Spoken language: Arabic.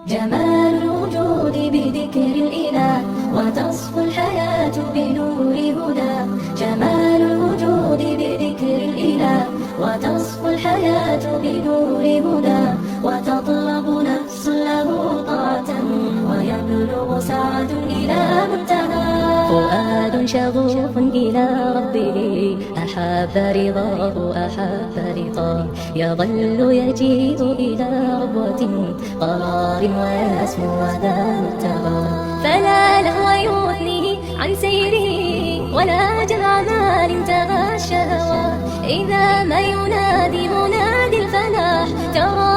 جمال الوجود بذكر الإله وتصفو الحياة بنور هدى. جمال الوجود بذكر الإله وتصفو الحياة بنور هدى. وتطلب نفس له طاعة ويبلغ سعد إلى منتهى. فؤاد شغوف إلى ربه أحب رضاه أحب رضاه. يظل يجيء إلى ربوة قرار ويسمو وذا منتهى. فلا لهو يثنيه عن سيره ولا جمع مال انتهى الشهوات. إذا ما ينادي منادي الفلاح ترى